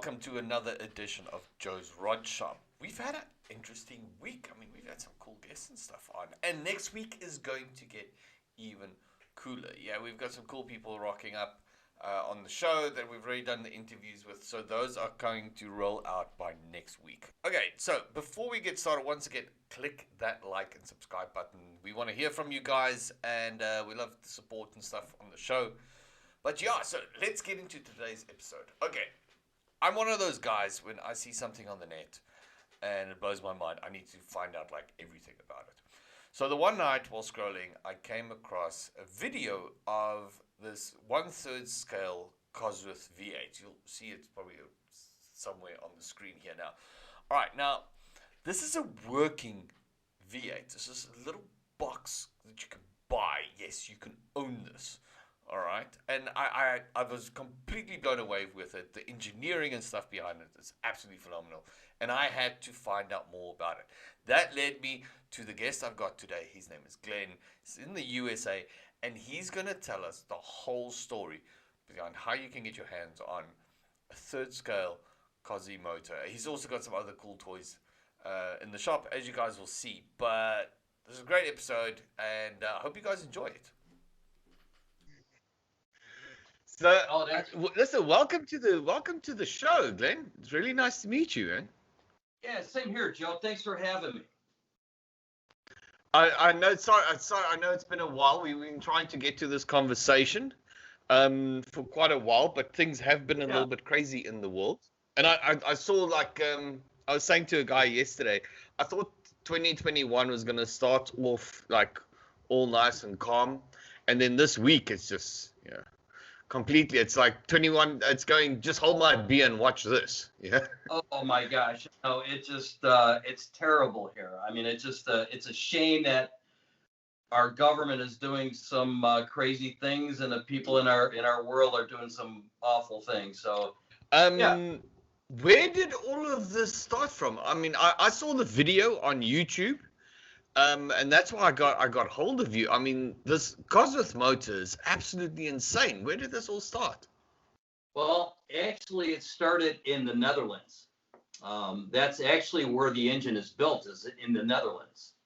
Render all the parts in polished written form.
welcome to another edition of Joe's Rod Shop. We've had an interesting week. I mean, we've had some cool guests and stuff on. And next week is going to get even cooler. Yeah, we've got some cool people rocking up on the show that we've already done the interviews with. So those are going to roll out by next week. Okay, so before we get started, once again, click that like and subscribe button. We want to hear from you guys, and we love the support and stuff on the show. But yeah, so let's get into today's episode. Okay, I'm one of those guys when I see something on the net and it blows my mind, I need to find out like everything about it. So the one night while scrolling, I came across a video of this 1/3 scale Cosworth V8. You'll see it probably somewhere on the screen here now. All right, now this is a working V8. This is a little box that you can buy. Yes, you can own this. All right, and I was completely blown away with it. The engineering and stuff behind it is absolutely phenomenal, and I had to find out more about it. That led me to the guest I've got today. His name is Glenn. He's in the USA, and he's going to tell us the whole story behind how you can get your hands on a 3rd scale Cosy motor. He's also got some other cool toys in the shop, as you guys will see. But this is a great episode, and I hope you guys enjoy it. So, listen, welcome to the show, Glenn. It's really nice to meet you, man. Yeah, same here, Joe. Thanks for having me. I know. Sorry. I know it's been a while. We've been trying to get to this conversation for quite a while, but things have been a little bit crazy in the world. And I saw like I was saying to a guy yesterday, I thought 2021 was gonna start off like all nice and calm, and then this week it's just completely. It's like 21. It's going. Just hold my beer and watch this. Yeah. Oh my gosh. No, it's terrible here. I mean, it's a shame that our government is doing some crazy things, and the people in our world are doing some awful things. So, where did all of this start from? I mean, I saw the video on YouTube. And that's why I got hold of you. I mean, this Cosworth motor is absolutely insane. Where did this all start? Well, actually, it started in the Netherlands. That's actually where the engine is built, is in the Netherlands.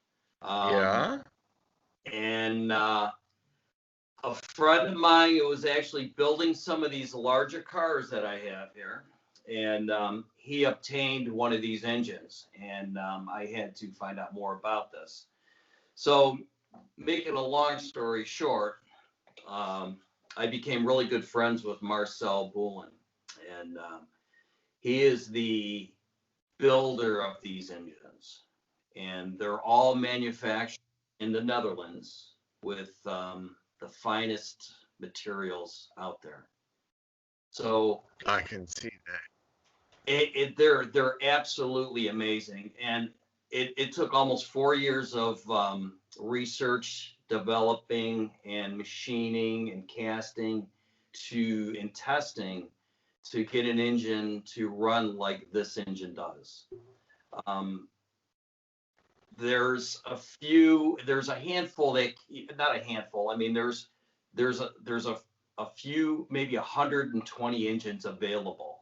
And a friend of mine was actually building some of these larger cars that I have here. And he obtained one of these engines, and I had to find out more about this. So, making a long story short, I became really good friends with Marcel Bouland, and he is the builder of these engines, and they're all manufactured in the Netherlands with the finest materials out there. So I can see that. They're absolutely amazing, and it took almost 4 years of research, developing, and machining and casting and testing to get an engine to run like this engine does. There's a handful not a handful. I mean, there's a few, maybe 120 engines available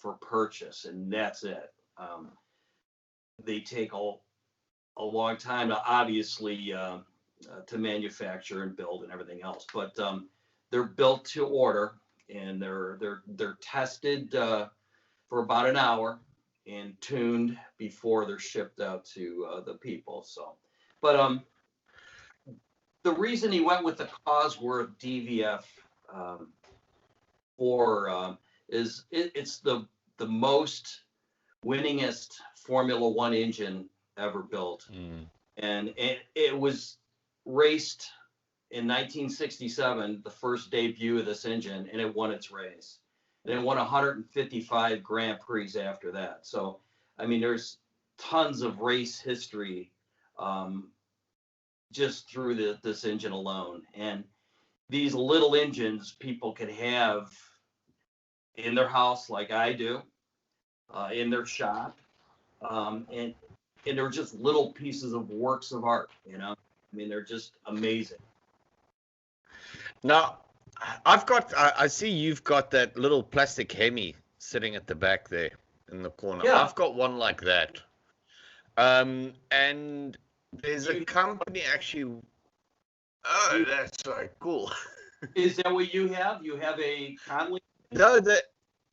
for purchase, and that's it. They take a long time to obviously to manufacture and build and everything else, but they're built to order, and they're tested for about an hour and tuned before they're shipped out to the people. So, but the reason he went with the Cosworth DVF is it's the most winningest Formula One engine ever built. And it was raced in 1967, the first debut of this engine, and it won its race. And it won 155 Grand Prix after that. So, I mean, there's tons of race history just through this engine alone. And these little engines people can have in their house like I do, in their shop, and they're just little pieces of works of art, I mean, they're just amazing. Now, I see you've got that little plastic Hemi sitting at the back there in the corner. Yeah. I've got one like that. And there's a company actually. Oh, that's so cool. Is that what you have? You have a Conley? No,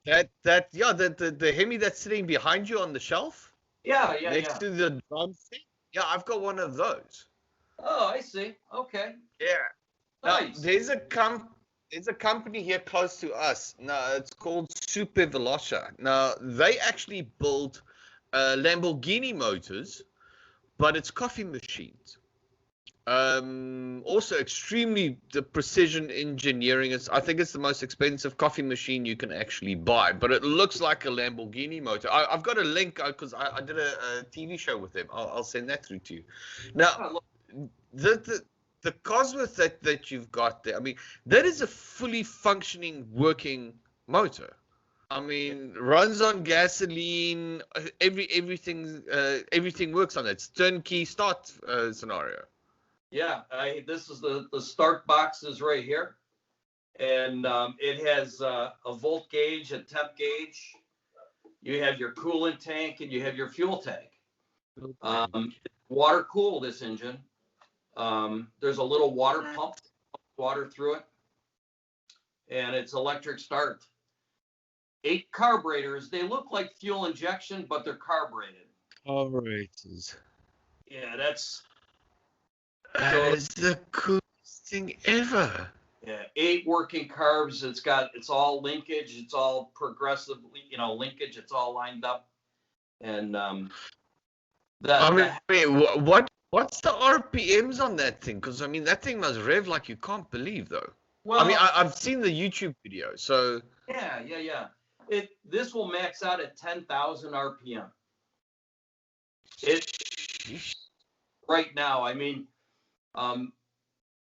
yeah, the Hemi that's sitting behind you on the shelf. Yeah. Next to the drum set. Yeah, I've got one of those. Oh, I see. Okay. Yeah. Now, Nice. there's a company here close to us. Now, it's called Super Velocia. Now, they actually build Lamborghini motors, but it's coffee machines. Also extremely the precision engineering. I think it's the most expensive coffee machine you can actually buy, but it looks like a Lamborghini motor. I've got a link because I did a TV show with them. I'll send that through to you. Now, the Cosworth that you've got there, I mean, that is a fully functioning working motor. I mean, runs on gasoline. Everything works on it. It's turnkey start scenario. Yeah, this is the start boxes right here, and it has a volt gauge, a temp gauge. You have your coolant tank, and you have your fuel tank. Water cool this engine. There's a little water pump, water through it, and it's electric start. 8 carburetors. They look like fuel injection, but they're carbureted. Carburetors. Yeah, that's. That is the coolest thing ever. Yeah, 8 working carbs. It's all linkage. It's all progressive, linkage. It's all lined up. And what's the RPMs on that thing? Because I mean, that thing must rev like you can't believe, though. Well, I mean, I've seen the YouTube video, so. Yeah. This will max out at 10,000 RPM. Right now, I mean.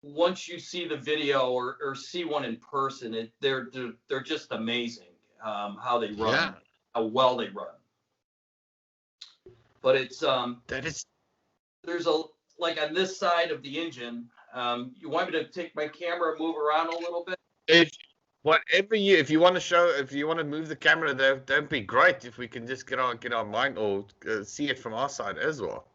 Once you see the video or see one in person, they're just amazing how they run, how well they run. But it's there's like on this side of the engine. You want me to take my camera and move around a little bit? If you want to move the camera, that'd be great. If we can just get our mind or see it from our side as well.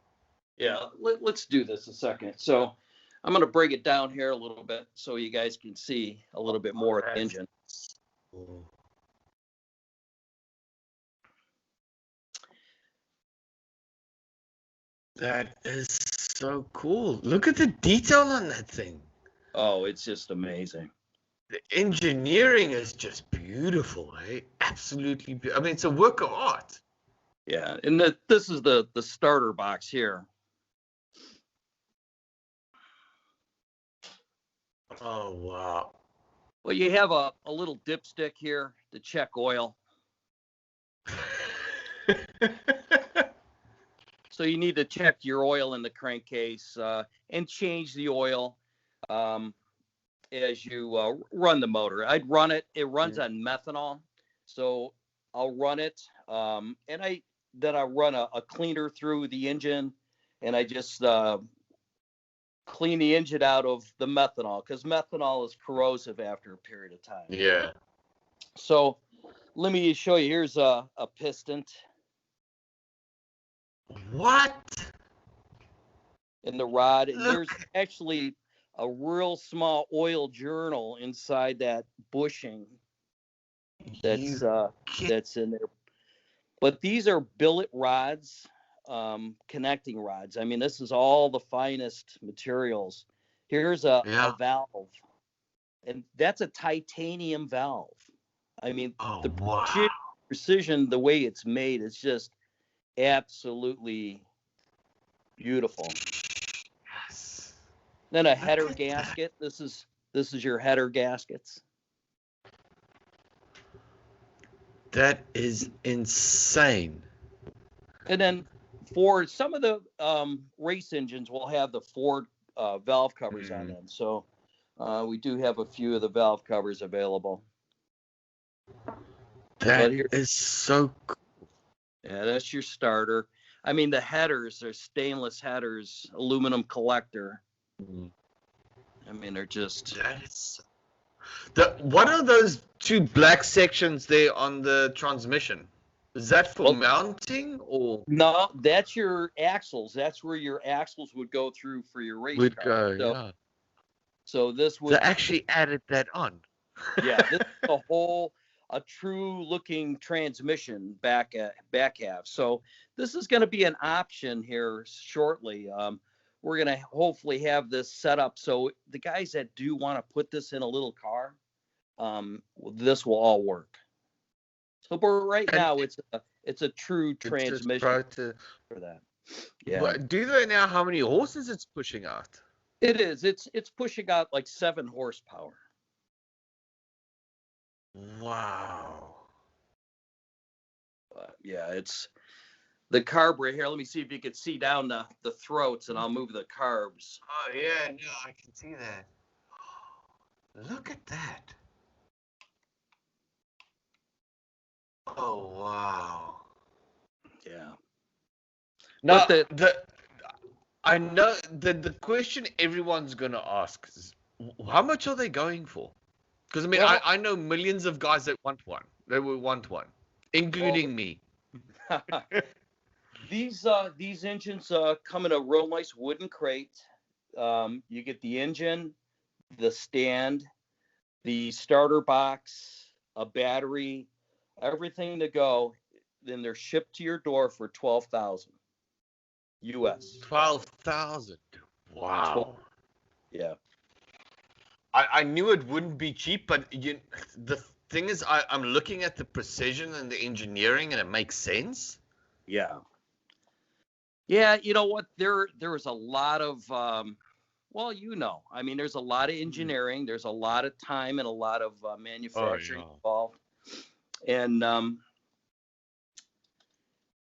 Yeah, let's do this a second. So I'm going to break it down here a little bit so you guys can see a little bit more of the engine. That is so cool. Look at the detail on that thing. Oh, it's just amazing. The engineering is just beautiful, eh? Absolutely beautiful. I mean, it's a work of art. Yeah, and this is the starter box here. Oh, wow. Well, you have a little dipstick here to check oil. So you need to check your oil in the crankcase and change the oil as you run the motor. I'd run it. It runs on methanol. So I'll run it. And I run a cleaner through the engine, and I just clean the engine out of the methanol, because methanol is corrosive after a period of time. Yeah. So let me show you. Here's a piston. What? In the rod. And there's actually a real small oil journal inside that bushing that's in there. But these are billet rods, connecting rods. I mean, this is all the finest materials. Here's a valve, and that's a titanium valve. I mean, precision, the way it's made, it's just absolutely beautiful. Yes. Then a header gasket. This is your header gaskets. That is insane. And then for some of the race engines, we'll have the Ford valve covers on them. So we do have a few of the valve covers available. That is so cool. Yeah, that's your starter. I mean, the headers are stainless headers, aluminum collector. I mean, they're just. What are those two black sections there on the transmission? Is that for mounting or No, that's your axles. That's where your axles would go through for your race would car. go? Yeah. So this They would, actually added that on. yeah, this is a true looking transmission back half. So this is going to be an option here shortly. We're going to hopefully have this set up so the guys that do want to put this in a little car, this will all work. So but right now it's a true transmission for that. Yeah. But do they know how many horses it's pushing out? It is. It's pushing out like 7 horsepower. Wow. Yeah, it's the carburetor here. Let me see if you can see down the throats, and I'll move the carbs. Oh yeah, no, I can see that. Look at that. Oh wow. Yeah. Now But I know the question everyone's gonna ask is how much are they going for? Because I mean I know millions of guys that want one. They will want one, including me. These engines come in a real nice wooden crate. You get the engine, the stand, the starter box, a battery, everything to go. Then they're shipped to your door for $12,000 US. 12,000. Wow. Yeah. I knew it wouldn't be cheap, but the thing is, I'm looking at the precision and the engineering, and it makes sense. Yeah. Yeah, you know what? There is a lot of well, I mean, there's a lot of engineering, there's a lot of time and a lot of manufacturing involved. And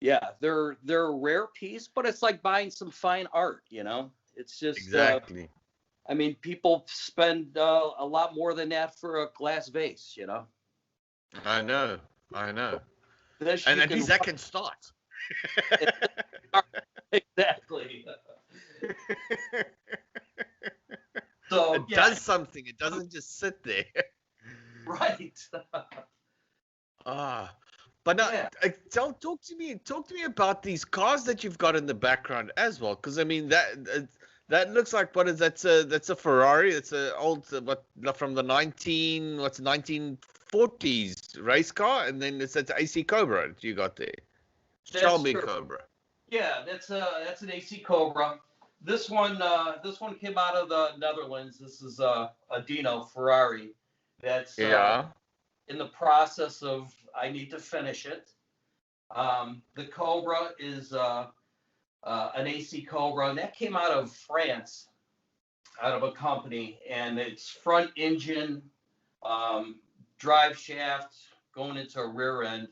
yeah, they're a rare piece, but it's like buying some fine art, It's just exactly. I mean, people spend a lot more than that for a glass vase, I know. And at least that can start. Exactly. So it does something. It doesn't just sit there. Right. But now, talk to me about these cars that you've got in the background as well, because I mean that looks like that's a Ferrari. It's a old from the 1940s race car, and then it's AC Cobra that you got there. Shelby Cobra. Yeah, that's an AC Cobra. This one came out of the Netherlands. This is a Dino Ferrari. That's in the process of I need to finish it. The Cobra is an AC Cobra, and that came out of France, out of a company, and it's front engine, drive shaft going into a rear end.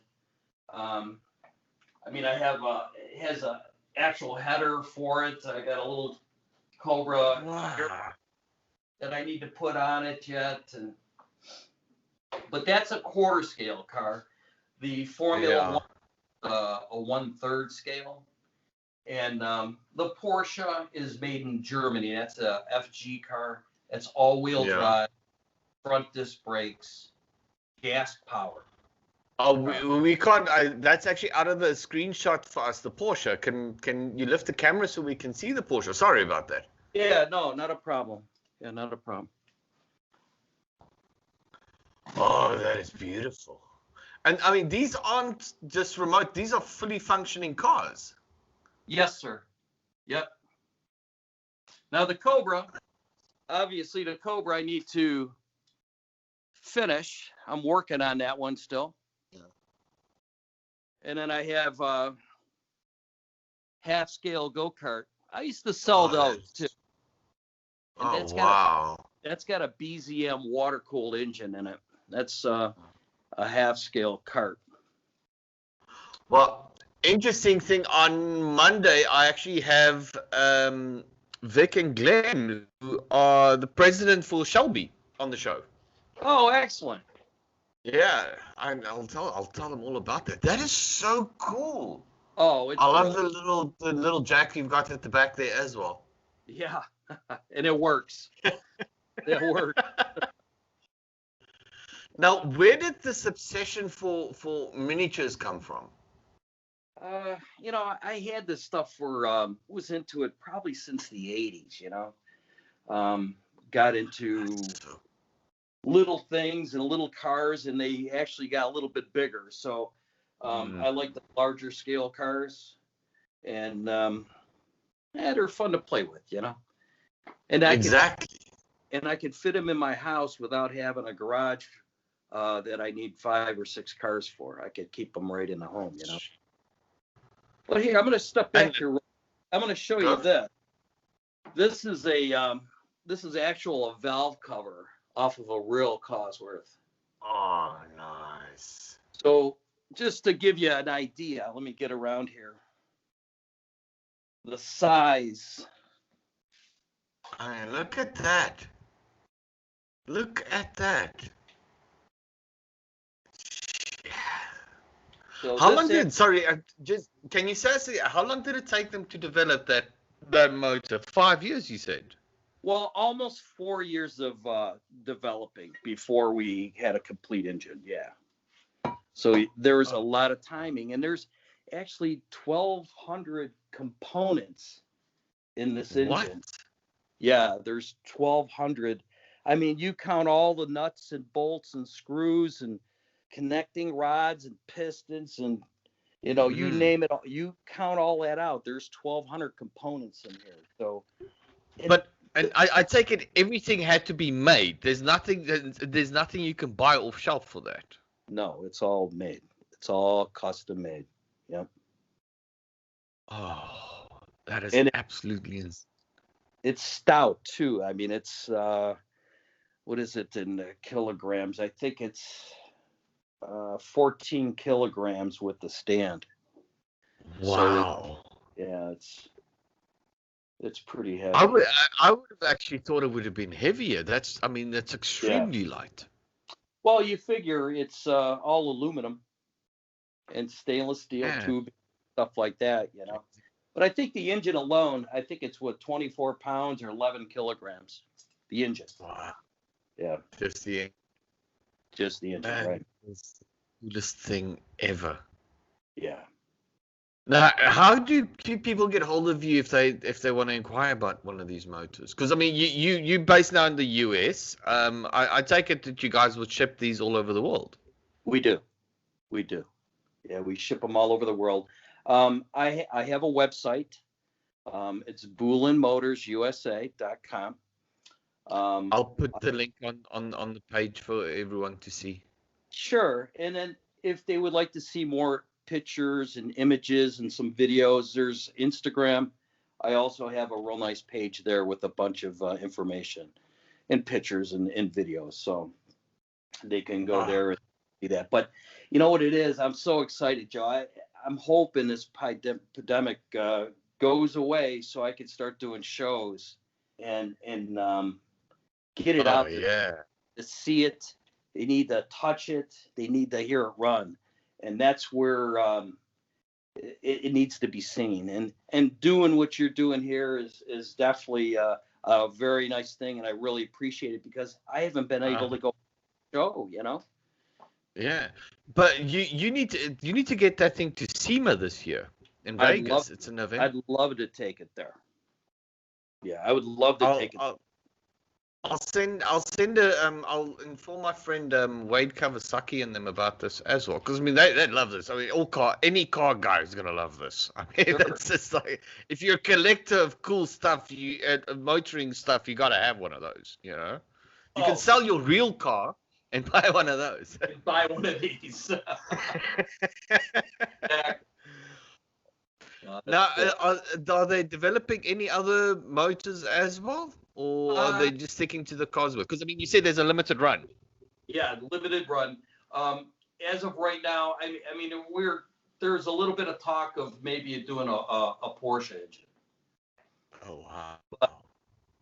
I mean, I have it has a actual header for it. I got a little Cobra that I need to put on it yet, but that's a quarter scale car. The Formula One, a 1/3 scale, and the Porsche is made in Germany. That's a FG car. It's all-wheel drive, front disc brakes, gas powered. Oh, we can't. That's actually out of the screenshot for us. The Porsche. Can you lift the camera so we can see the Porsche? Sorry about that. Yeah, no, not a problem. Yeah, not a problem. Oh, that is beautiful. And I mean, these aren't just remote. These are fully functioning cars. Yes, sir. Yep. Now the Cobra, obviously the Cobra I need to finish. I'm working on that one still. Yeah. And then I have half scale go-kart. I used to sell those too. And that's got a BZM water-cooled engine in it. That's a half-scale kart. Well, interesting thing, on Monday, I actually have Vic and Glenn, who are the president for Shelby, on the show. Oh, excellent. Yeah, I'll tell them all about that. That is so cool. Oh, I love the little jack you've got at the back there as well. Yeah, and it works. It works. Now, where did this obsession for miniatures come from? You know, I had this stuff for was into it probably since the 80s, you know. Got into little things and little cars, and they actually got a little bit bigger. So I like the larger scale cars, and they're fun to play with, you know. And I could fit them in my house without having a garage that I need 5 or 6 cars for. I could keep them right in the home, you know. But here, I'm going to step back here. I'm going to show you this. This is actual a valve cover off of a real Cosworth. Oh, nice. So just to give you an idea, let me get around here. The size. I mean, look at that. Look at that. So How long did, sorry, just, can you say, how long did it take them to develop that motor? 5 years, you said? Well, almost 4 years of developing before we had a complete engine, yeah. So there was a lot of timing, and there's actually 1,200 components in this engine. What? Yeah, there's 1,200. I mean, you count all the nuts and bolts and screws and connecting rods and pistons and, you know, you name it. You count all that out. There's 1,200 components in here. So, and I take it everything had to be made. There's nothing you can buy off shelf for that. No, it's all made. It's all custom made. Yep. Oh, that is absolutely insane. It's stout too. I mean, it's what is it in kilograms? I think it's 14 kilograms with the stand. Wow. So yeah, it's pretty heavy. I would have actually thought it would have been heavier. That's extremely light. Well, you figure it's all aluminum and stainless steel tube, stuff like that, you know. But I think the engine alone, I think it's 24 pounds or 11 kilograms. The engine. Wow. Yeah. Just the engine, right? It's the coolest thing ever. Yeah. Now, how do people get hold of you if they want to inquire about one of these motors? Because I mean, you based now in the US. I take it that you guys would ship these all over the world. We do. Yeah, we ship them all over the world. I have a website. It's BoulandMotorsUSA.com. I'll put the link on the page for everyone to see. Sure. And then if they would like to see more pictures and images and some videos, there's Instagram. I also have a real nice page there with a bunch of information and pictures and videos. So they can go there and see that. But you know what it is? I'm so excited, Joe. I'm hoping this pandemic goes away so I can start doing shows and get it out there. Yeah. To see it. They need to touch it. They need to hear it run. And that's where it needs to be seen. And doing what you're doing here is definitely a very nice thing. And I really appreciate it because I haven't been able to go show, you know. Yeah, but you need to get that thing to SEMA this year in Vegas. It's in November. I'd love to take it there. Yeah, I would love to take it. I'll inform my friend Wade Kawasaki and them about this as well, because I mean they love this. I mean any car guy is gonna love this. I mean That's just like, if you're a collector of cool stuff, motoring stuff, you gotta have one of those. You know, you can sell your real car and buy one of those. Buy one of these. Now, are they developing any other motors as well? Or are they just sticking to the Cosworth? Because, I mean, you said there's a limited run. Yeah, limited run. As of right now, I mean, there's a little bit of talk of maybe doing a Porsche engine. Oh, wow. But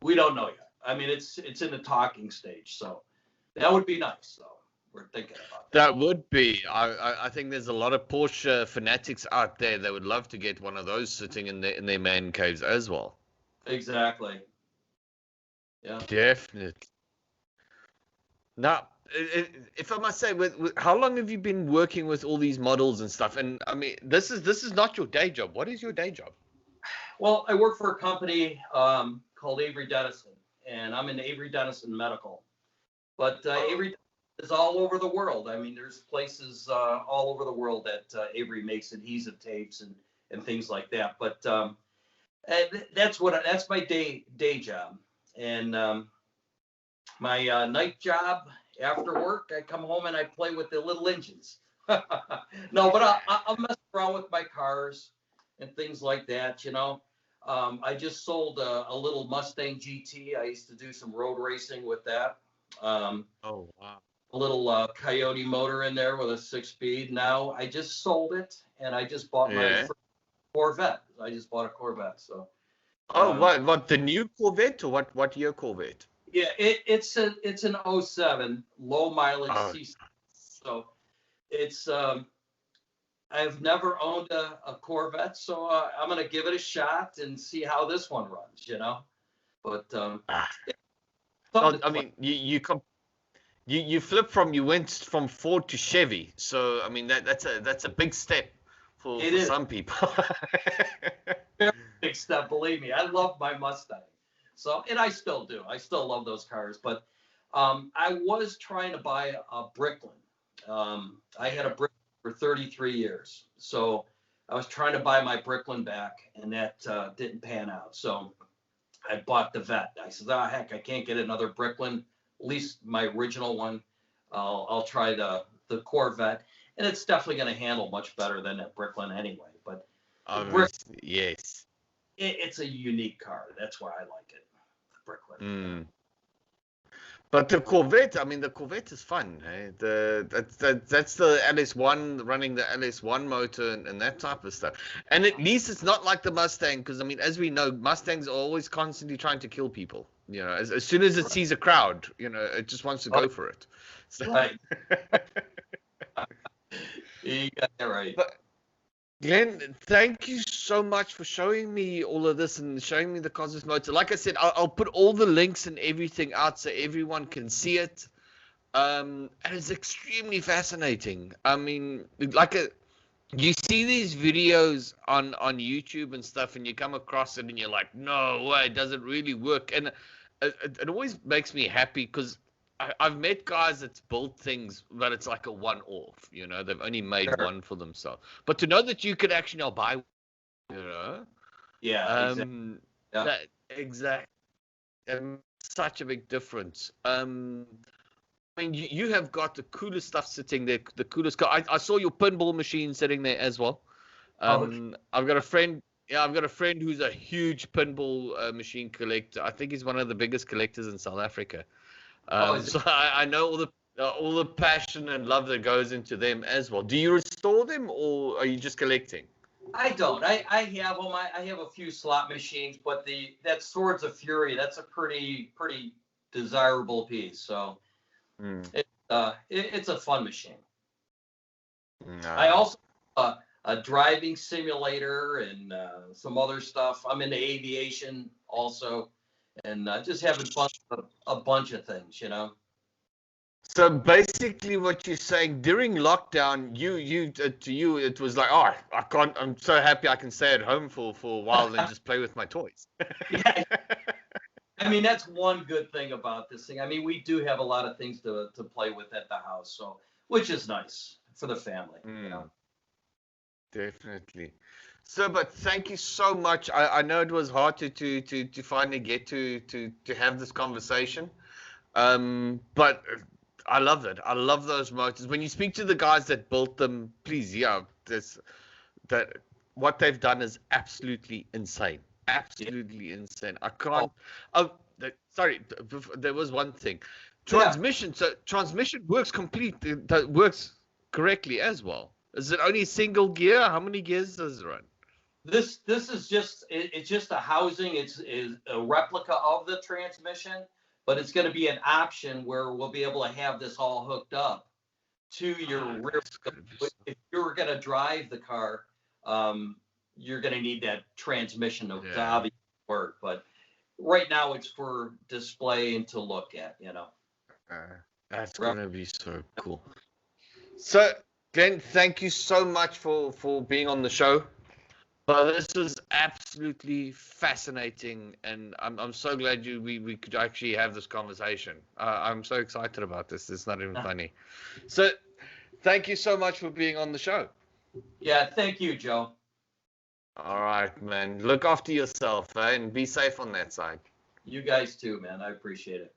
we don't know yet. I mean, it's in the talking stage, so that would be nice. So we're thinking about that. That would be. I think there's a lot of Porsche fanatics out there that would love to get one of those sitting in their man caves as well. Exactly. Yeah. Definitely. Now, if I must say, how long have you been working with all these models and stuff? And I mean, this is not your day job. What is your day job? Well, I work for a company called Avery Dennison, and I'm in Avery Dennison Medical. But Avery is all over the world. I mean, there's places all over the world that Avery makes adhesive tapes and things like that. But that's my day job. And my night job after work, I come home and I play with the little engines. No, but I'll mess around with my cars and things like that. I just sold a little Mustang GT. I used to do some road racing with that. Oh wow! A little Coyote motor in there with a 6-speed. Now I just sold it, and I just bought my first Corvette. I just bought a Corvette. So. What the new Corvette, or what year Corvette? Yeah, it's an 07 low mileage C6. So it's I've never owned a Corvette, so I'm gonna give it a shot and see how this one runs. But I mean, you went from Ford to Chevy, so I mean that's a big step for some people. Very big step, believe me. I love my Mustang, so, and I still do. I still love those cars, but I was trying to buy a Bricklin. I had a Bricklin for 33 years, so I was trying to buy my Bricklin back, and that didn't pan out. So I bought the Vet. I said, "Oh heck, I can't get another Bricklin. At least my original one. I'll try the Corvette, and it's definitely going to handle much better than that Bricklin anyway." But yes, it's a unique car. That's why I like it, the Bricklin. But the Corvette, I mean, the Corvette is fun. Hey? That's the LS1 running the LS1 motor and that type of stuff. And at least it's not like the Mustang, because I mean, as we know, Mustangs are always constantly trying to kill people. As soon as it sees a crowd, it just wants to go for it. So. Right. You got that right. But Glenn, thank you so much for showing me all of this and showing me the Cosmos motor. Like I said, I'll put all the links and everything out so everyone can see it. And it's extremely fascinating. I mean, you see these videos on YouTube and stuff, and you come across it and you're like, no way, does it really work? And it always makes me happy because I've met guys that's built things, but it's like a one-off. They've only made one for themselves. But to know that you could actually now buy, yeah, exactly, such a big difference. I mean, you have got the coolest stuff sitting there, the coolest car. I saw your pinball machine sitting there as well. I've got a friend. Yeah, I've got a friend who's a huge pinball machine collector. I think he's one of the biggest collectors in South Africa. So I know all the passion and love that goes into them as well. Do you restore them, or are you just collecting? I don't. I have them. I have a few slot machines, but that Swords of Fury, that's a pretty desirable piece. So it's a fun machine. No. I also a driving simulator and some other stuff. I'm into aviation also. And just having fun with a bunch of things, So basically, what you're saying during lockdown, to you, it was like, oh, I can't. I'm so happy I can stay at home for a while and just play with my toys. Yeah. I mean, that's one good thing about this thing. I mean, we do have a lot of things to play with at the house, so which is nice for the family. Definitely. So, but thank you so much. I know it was hard to finally get to have this conversation, but I love it. I love those motors. When you speak to the guys that built them, please, that what they've done is absolutely insane. Absolutely insane. I can't. Sorry, there was one thing. Transmission. So transmission works that works correctly as well. Is it only single gear? How many gears does it run? This is just it's just a housing. It's a replica of the transmission, but it's going to be an option where we'll be able to have this all hooked up to your rear. If you're going to drive the car, you're going to need that transmission to obviously work. But right now, it's for display and to look at. That's gonna be so cool. So, Glenn, thank you so much for being on the show. This is absolutely fascinating, and I'm so glad we could actually have this conversation. I'm so excited about this. It's not even funny. So, thank you so much for being on the show. Yeah, thank you, Joe. All right, man. Look after yourself, and be safe on that side. You guys too, man. I appreciate it.